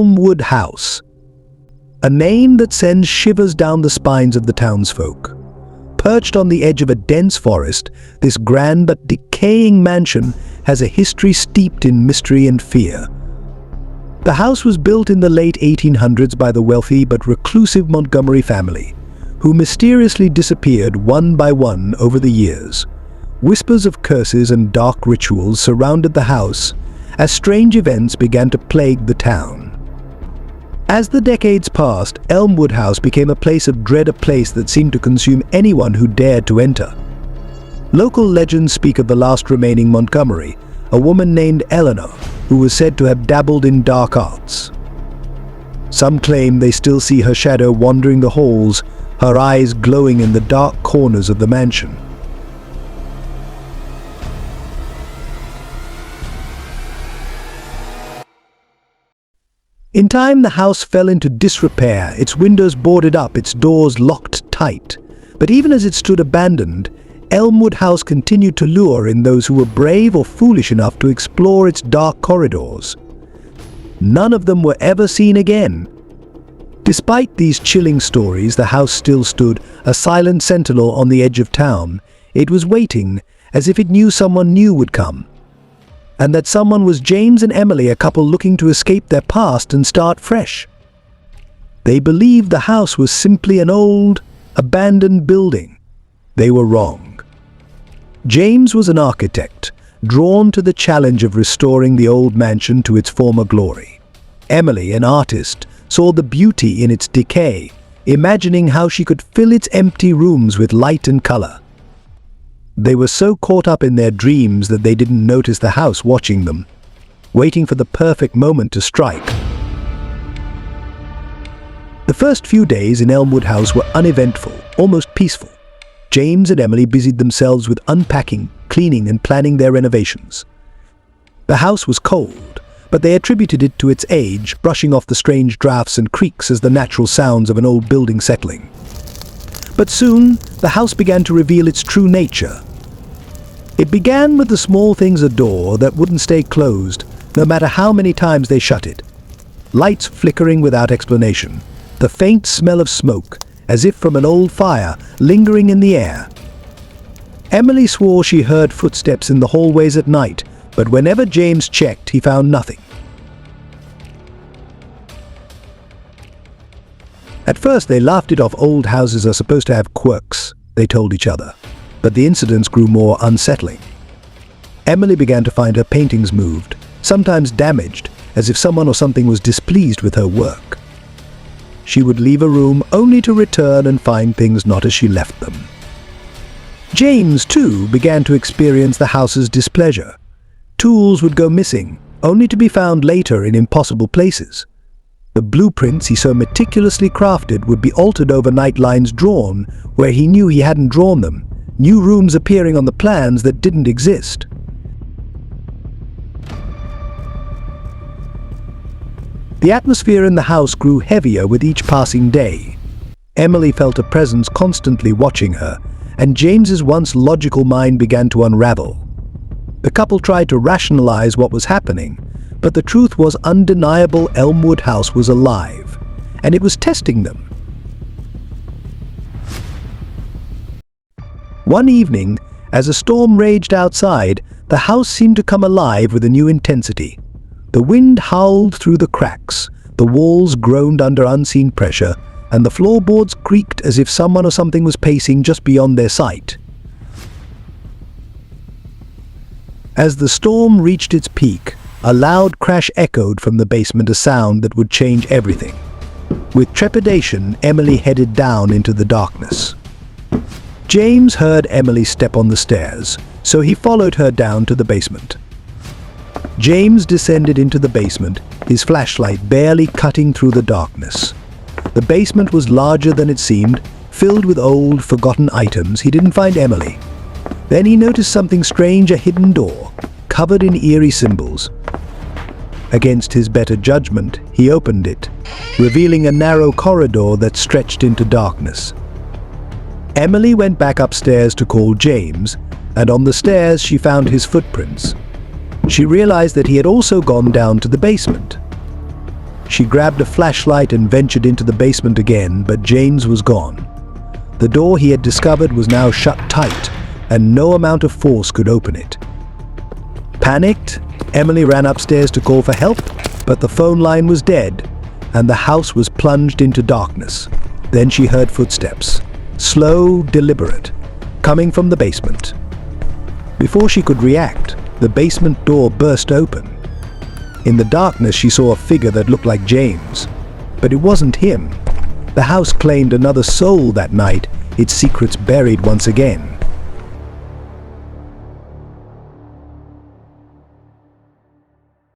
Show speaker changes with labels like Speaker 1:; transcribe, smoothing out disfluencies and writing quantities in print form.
Speaker 1: Elmwood House, a name that sends shivers down the spines of the townsfolk. Perched on the edge of a dense forest, this grand but decaying mansion has a history steeped in mystery and fear. The house was built in the late 1800s by the wealthy but reclusive Montgomery family, who mysteriously disappeared one by one over the years. Whispers of curses and dark rituals surrounded the house as strange events began to plague the town. As the decades passed, Elmwood House became a place of dread, a place that seemed to consume anyone who dared to enter. Local legends speak of the last remaining Montgomery, a woman named Eleanor, who was said to have dabbled in dark arts. Some claim they still see her shadow wandering the halls, her eyes glowing in the dark corners of the mansion. In time, the house fell into disrepair, its windows boarded up, its doors locked tight. But even as it stood abandoned, Elmwood House continued to lure in those who were brave or foolish enough to explore its dark corridors. None of them were ever seen again. Despite these chilling stories, the house still stood, a silent sentinel on the edge of town. It was waiting, as if it knew someone new would come. And that someone was James and Emily, a couple looking to escape their past and start fresh. They believed the house was simply an old, abandoned building. They were wrong. James was an architect, drawn to the challenge of restoring the old mansion to its former glory. Emily, an artist, saw the beauty in its decay, imagining how she could fill its empty rooms with light and color. They were so caught up in their dreams that they didn't notice the house watching them, waiting for the perfect moment to strike. The first few days in Elmwood House were uneventful, almost peaceful. James and Emily busied themselves with unpacking, cleaning, and planning their renovations. The house was cold, but they attributed it to its age, brushing off the strange drafts and creaks as the natural sounds of an old building settling. But soon, the house began to reveal its true nature. It began with the small things: a door that wouldn't stay closed, no matter how many times they shut it. Lights flickering without explanation. The faint smell of smoke, as if from an old fire, lingering in the air. Emily swore she heard footsteps in the hallways at night, but whenever James checked, he found nothing. At first, they laughed it off. Old houses are supposed to have quirks, they told each other. But the incidents grew more unsettling. Emily began to find her paintings moved, sometimes damaged, as if someone or something was displeased with her work. She would leave a room only to return and find things not as she left them. James, too, began to experience the house's displeasure. Tools would go missing, only to be found later in impossible places. The blueprints he so meticulously crafted would be altered overnight, lines drawn where he knew he hadn't drawn them, new rooms appearing on the plans that didn't exist. The atmosphere in the house grew heavier with each passing day. Emily felt a presence constantly watching her, and James's once logical mind began to unravel. The couple tried to rationalize what was happening, but the truth was undeniable. Elmwood House was alive, and it was testing them. One evening, as a storm raged outside, the house seemed to come alive with a new intensity. The wind howled through the cracks, the walls groaned under unseen pressure, and the floorboards creaked as if someone or something was pacing just beyond their sight. As the storm reached its peak, a loud crash echoed from the basement, a sound that would change everything. With trepidation, Emily headed down into the darkness. James heard Emily step on the stairs, so he followed her down to the basement. James descended into the basement, his flashlight barely cutting through the darkness. The basement was larger than it seemed, filled with old, forgotten items. He didn't find Emily. Then he noticed something strange: a hidden door, covered in eerie symbols. Against his better judgment, he opened it, revealing a narrow corridor that stretched into darkness. Emily went back upstairs to call James, and on the stairs she found his footprints. She realized that he had also gone down to the basement. She grabbed a flashlight and ventured into the basement again, but James was gone. The door he had discovered was now shut tight, and no amount of force could open it. Panicked, Emily ran upstairs to call for help, but the phone line was dead, and the house was plunged into darkness. Then she heard footsteps, slow, deliberate, coming from the basement. Before she could react, the basement door burst open. In the darkness, she saw a figure that looked like James, but it wasn't him. The house claimed another soul that night, its secrets buried once again.